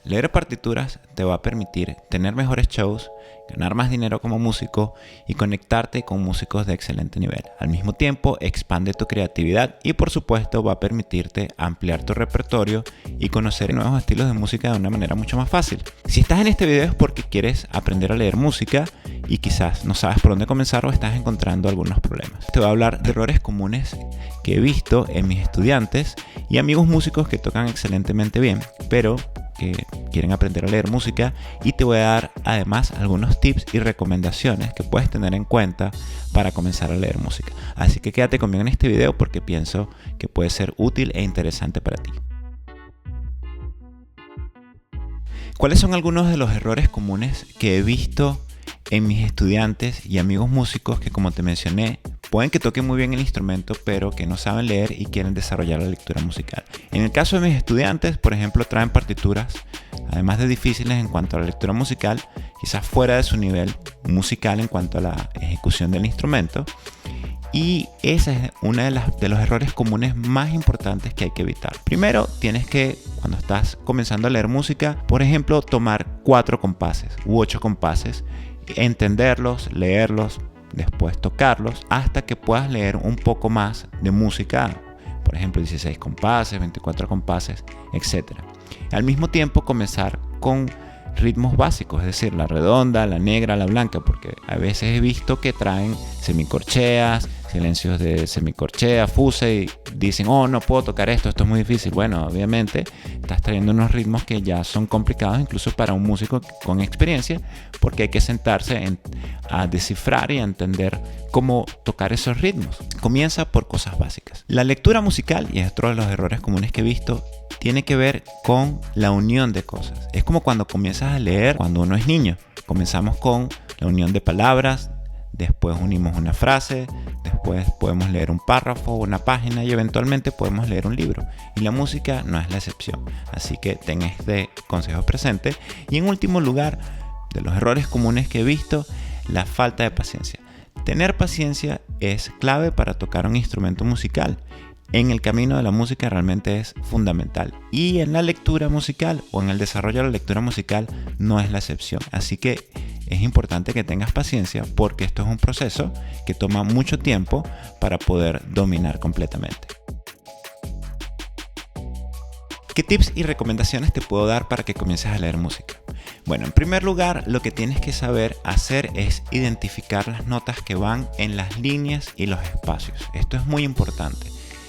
leer partituras te va a permitir tener mejores shows, ganar más dinero como músico y conectarte con músicos de excelente nivel. Al mismo tiempo, expande tu creatividad y por supuesto va a permitirte ampliar tu repertorio y conocer nuevos estilos de música de una manera mucho más fácil. Si estás en este video es porque quieres aprender a leer música y quizás no sabes por dónde comenzar o estás encontrando algunos problemas. Te voy a hablar de errores comunes que he visto en mis estudiantes y amigos músicos que tocan excelentemente bien, pero que quieren aprender a leer música, y te voy a dar además algunos tips y recomendaciones que puedes tener en cuenta para comenzar a leer música. Así que quédate conmigo en este video porque pienso que puede ser útil e interesante para ti. ¿Cuáles son algunos de los errores comunes que he visto en mis estudiantes y amigos músicos que, como te mencioné, pueden que toquen muy bien el instrumento, pero que no saben leer y quieren desarrollar la lectura musical? En el caso de mis estudiantes, por ejemplo, traen partituras, además de difíciles en cuanto a la lectura musical, quizás fuera de su nivel musical en cuanto a la ejecución del instrumento. Y ese es uno de los errores comunes más importantes que hay que evitar. Primero, tienes que, cuando estás comenzando a leer música, por ejemplo, tomar 4 compases u 8 compases, entenderlos, leerlos, después tocarlos hasta que puedas leer un poco más de música, por ejemplo 16 compases, 24 compases, etc. Al mismo tiempo comenzar con ritmos básicos, es decir, la redonda, la negra, la blanca, porque a veces he visto que traen semicorcheas, silencios de semicorchea, fuse y dicen, oh, no puedo tocar esto es muy difícil. Bueno, obviamente estás trayendo unos ritmos que ya son complicados incluso para un músico con experiencia, porque hay que sentarse a descifrar y a entender cómo tocar esos ritmos. Comienza por cosas básicas. La lectura musical, y es otro de los errores comunes que he visto, tiene que ver con la unión de cosas. Es como cuando comienzas a leer cuando uno es niño. Comenzamos con la unión de palabras, después unimos una frase, después podemos leer un párrafo, una página y eventualmente podemos leer un libro. Y la música no es la excepción. Así que ten este consejo presente. Y en último lugar, de los errores comunes que he visto, la falta de paciencia. Tener paciencia es clave para tocar un instrumento musical. En el camino de la música realmente es fundamental, y en la lectura musical o en el desarrollo de la lectura musical no es la excepción. Así que es importante que tengas paciencia porque esto es un proceso que toma mucho tiempo para poder dominar completamente. ¿Qué tips y recomendaciones te puedo dar para que comiences a leer música? Bueno, en primer lugar, lo que tienes que saber hacer es identificar las notas que van en las líneas y los espacios. Esto es muy importante,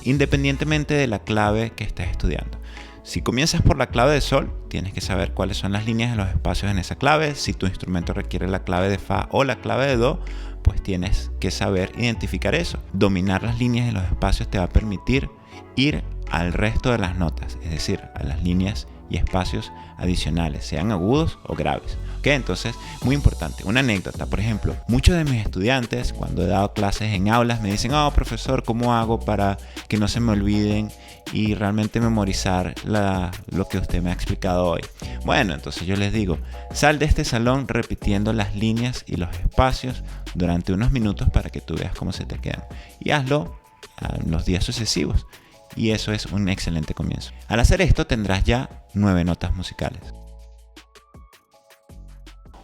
independientemente de la clave que estés estudiando. Si comienzas por la clave de sol, tienes que saber cuáles son las líneas y los espacios en esa clave. Si tu instrumento requiere la clave de fa o la clave de do, pues tienes que saber identificar eso. Dominar las líneas y los espacios te va a permitir ir al resto de las notas, es decir, a las líneas y espacios adicionales, sean agudos o graves. ¿Ok? Entonces, muy importante. Una anécdota, por ejemplo, muchos de mis estudiantes, cuando he dado clases en aulas, me dicen, oh, profesor, ¿cómo hago para que no se me olviden y realmente memorizar lo que usted me ha explicado hoy? Bueno, entonces yo les digo, sal de este salón repitiendo las líneas y los espacios durante unos minutos para que tú veas cómo se te quedan. Y hazlo en los días sucesivos. Y eso es un excelente comienzo. Al hacer esto tendrás ya 9 notas musicales.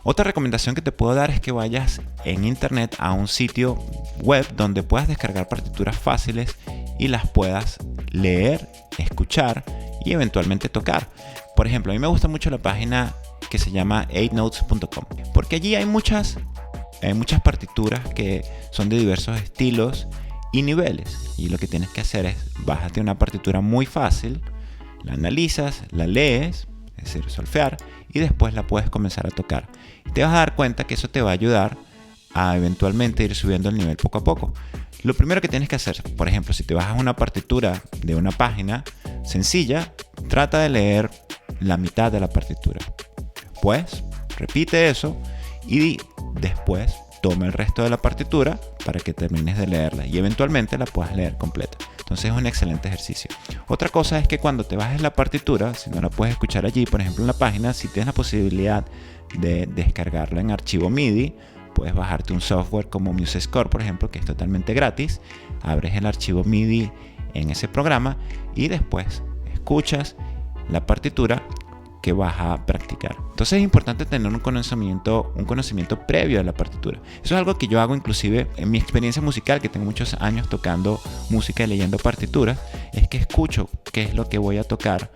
Otra recomendación que te puedo dar es que vayas en internet a un sitio web donde puedas descargar partituras fáciles y las puedas leer, escuchar y eventualmente tocar. Por ejemplo, a mí me gusta mucho la página que se llama 8notes.com, porque allí hay muchas partituras que son de diversos estilos y niveles, y lo que tienes que hacer es bájate una partitura muy fácil, la analizas, la lees, es decir, solfear, y después la puedes comenzar a tocar. Y te vas a dar cuenta que eso te va a ayudar a eventualmente ir subiendo el nivel poco a poco. Lo primero que tienes que hacer, por ejemplo, si te bajas una partitura de una página sencilla, trata de leer la mitad de la partitura. Después, repite eso y después toma el resto de la partitura para que termines de leerla y eventualmente la puedas leer completa. Entonces es un excelente ejercicio. Otra cosa es que cuando te bajes la partitura, si no la puedes escuchar allí, por ejemplo en la página, si tienes la posibilidad de descargarla en archivo MIDI, puedes bajarte un software como MuseScore, por ejemplo, que es totalmente gratis. Abres el archivo MIDI en ese programa y después escuchas la partitura que vas a practicar. Entonces es importante tener un conocimiento previo de la partitura. Eso es algo que yo hago inclusive en mi experiencia musical, que tengo muchos años tocando música y leyendo partituras, es que escucho qué es lo que voy a tocar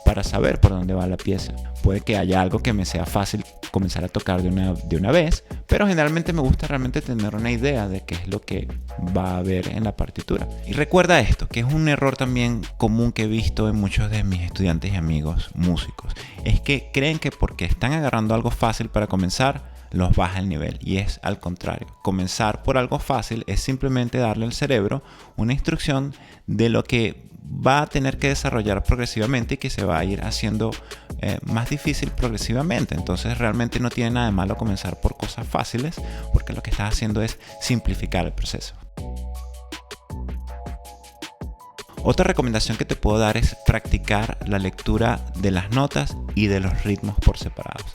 para saber por dónde va la pieza. Puede que haya algo que me sea fácil comenzar a tocar de una vez, pero generalmente me gusta realmente tener una idea de qué es lo que va a haber en la partitura. Y recuerda esto, que es un error también común que he visto en muchos de mis estudiantes y amigos músicos, es que creen que porque están agarrando algo fácil para comenzar, los baja el nivel, y es al contrario. Comenzar por algo fácil es simplemente darle al cerebro una instrucción de lo que va a tener que desarrollar progresivamente y que se va a ir haciendo más difícil progresivamente. Entonces realmente no tiene nada de malo comenzar por cosas fáciles, porque lo que estás haciendo es simplificar el proceso. Otra recomendación que te puedo dar es practicar la lectura de las notas y de los ritmos por separados.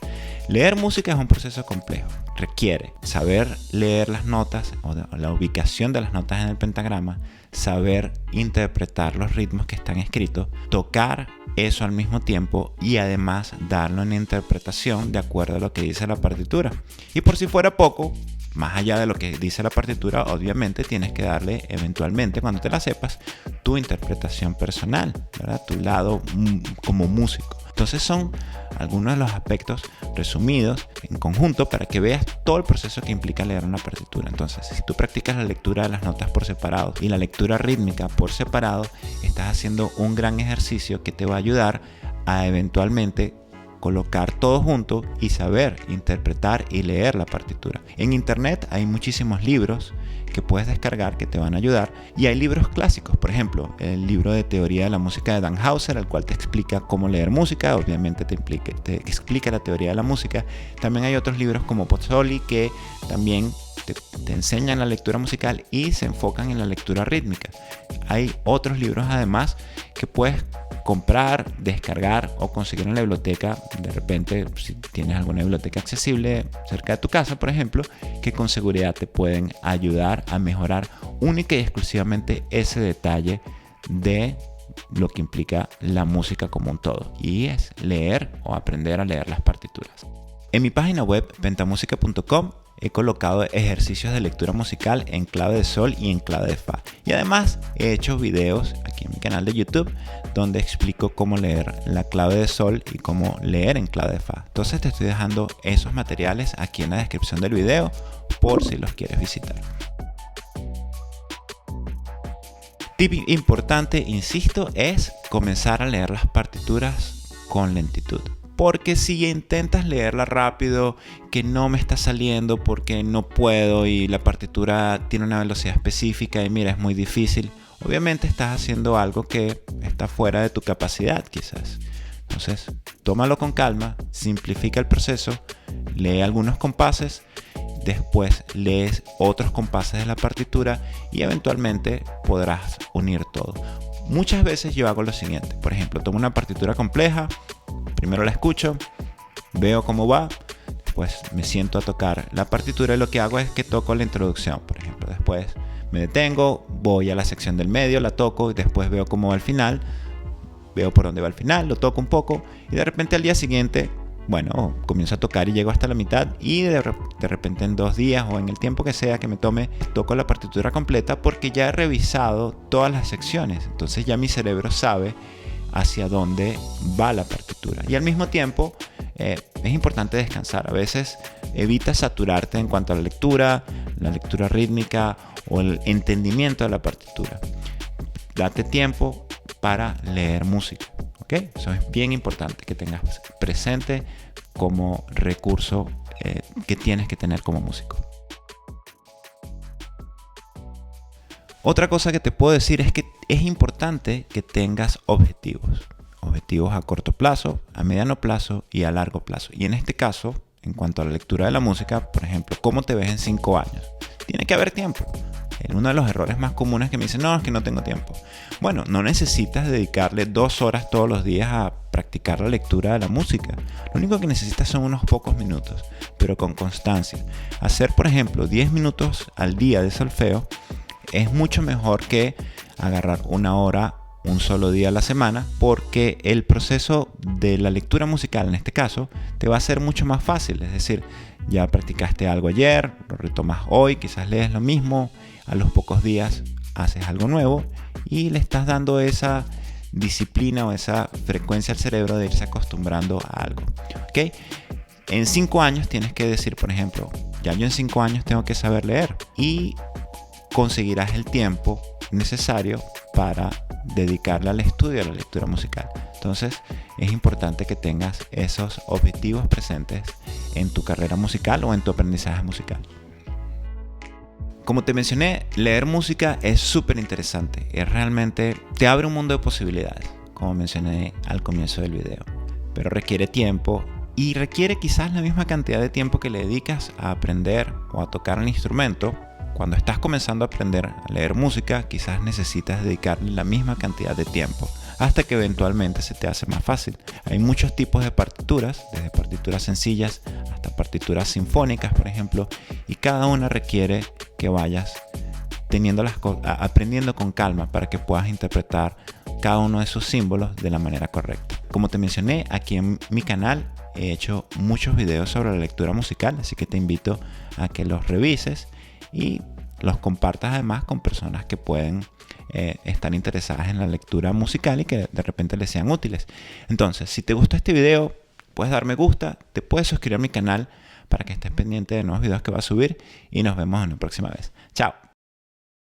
Leer música es un proceso complejo. Requiere saber leer las notas o la ubicación de las notas en el pentagrama, saber interpretar los ritmos que están escritos, tocar eso al mismo tiempo y además darle una interpretación de acuerdo a lo que dice la partitura. Y por si fuera poco, más allá de lo que dice la partitura, obviamente tienes que darle eventualmente, cuando te la sepas, tu interpretación personal, ¿verdad? Tu lado como músico. Entonces son algunos de los aspectos resumidos en conjunto para que veas todo el proceso que implica leer una partitura. Entonces, si tú practicas la lectura de las notas por separado y la lectura rítmica por separado, estás haciendo un gran ejercicio que te va a ayudar a eventualmente colocar todo junto y saber interpretar y leer la partitura. En internet hay muchísimos libros que puedes descargar que te van a ayudar, y hay libros clásicos, por ejemplo el libro de teoría de la música de Dan Hauser, el cual te explica cómo leer música, obviamente te explica la teoría de la música. También hay otros libros como Pozzoli que también te enseñan la lectura musical y se enfocan en la lectura rítmica. Hay otros libros además que puedes comprar, descargar o conseguir en la biblioteca, de repente si tienes alguna biblioteca accesible cerca de tu casa, por ejemplo, que con seguridad te pueden ayudar a mejorar única y exclusivamente ese detalle de lo que implica la música como un todo, y es leer o aprender a leer las partituras. En mi página web pentamusica.com he colocado ejercicios de lectura musical en clave de sol y en clave de fa. Y además he hecho videos aquí en mi canal de YouTube donde explico cómo leer la clave de sol y cómo leer en clave de fa. Entonces te estoy dejando esos materiales aquí en la descripción del video por si los quieres visitar. Tip importante, insisto, es comenzar a leer las partituras con lentitud. Porque si intentas leerla rápido, que no me está saliendo porque no puedo y la partitura tiene una velocidad específica y mira, es muy difícil, obviamente estás haciendo algo que está fuera de tu capacidad quizás. Entonces, tómalo con calma, simplifica el proceso, lee algunos compases, después lees otros compases de la partitura y eventualmente podrás unir todo. Muchas veces yo hago lo siguiente, por ejemplo, tomo una partitura compleja, primero la escucho, veo cómo va, después me siento a tocar la partitura y lo que hago es que toco la introducción, por ejemplo. Después me detengo, voy a la sección del medio, la toco y después veo cómo va el final, veo por dónde va el final, lo toco un poco y de repente al día siguiente, bueno, comienzo a tocar y llego hasta la mitad y de repente en 2 días o en el tiempo que sea que me tome, toco la partitura completa porque ya he revisado todas las secciones. Entonces ya mi cerebro sabe hacia dónde va la partitura. Y al mismo tiempo es importante descansar. A veces evita saturarte en cuanto a la lectura rítmica o el entendimiento de la partitura. Date tiempo para leer música, ¿ok? Eso es bien importante que tengas presente como recurso que tienes que tener como músico. Otra cosa que te puedo decir es que es importante que tengas objetivos. Objetivos a corto plazo, a mediano plazo y a largo plazo. Y en este caso, en cuanto a la lectura de la música, por ejemplo, ¿cómo te ves en 5 años? Tiene que haber tiempo. Uno de los errores más comunes que me dicen, no, es que no tengo tiempo. Bueno, no necesitas dedicarle 2 horas todos los días a practicar la lectura de la música. Lo único que necesitas son unos pocos minutos, pero con constancia. Hacer, por ejemplo, 10 minutos al día de solfeo es mucho mejor que agarrar 1 hora un solo día a la semana, porque el proceso de la lectura musical en este caso te va a ser mucho más fácil. Es decir, ya practicaste algo ayer, lo retomas hoy, quizás lees lo mismo, a los pocos días haces algo nuevo y le estás dando esa disciplina o esa frecuencia al cerebro de irse acostumbrando a algo. ¿Okay? En 5 años tienes que decir, por ejemplo, ya yo en 5 años tengo que saber leer, y conseguirás el tiempo necesario para dedicarle al estudio de la lectura musical. Entonces es importante que tengas esos objetivos presentes en tu carrera musical o en tu aprendizaje musical. Como te mencioné, leer música es súper interesante y realmente te abre un mundo de posibilidades, como mencioné al comienzo del video, pero requiere tiempo y requiere quizás la misma cantidad de tiempo que le dedicas a aprender o a tocar un instrumento. Cuando estás comenzando a aprender a leer música, quizás necesitas dedicarle la misma cantidad de tiempo, hasta que eventualmente se te hace más fácil. Hay muchos tipos de partituras, desde partituras sencillas hasta partituras sinfónicas, por ejemplo, y cada una requiere que vayas aprendiendo con calma para que puedas interpretar cada uno de sus símbolos de la manera correcta. Como te mencioné, aquí en mi canal he hecho muchos videos sobre la lectura musical, así que te invito a que los revises y los compartas además con personas que pueden estar interesadas en la lectura musical y que de repente les sean útiles. Entonces, si te gustó este video, puedes dar me gusta, te puedes suscribir a mi canal para que estés pendiente de nuevos videos que va a subir y nos vemos en la próxima vez. Chao.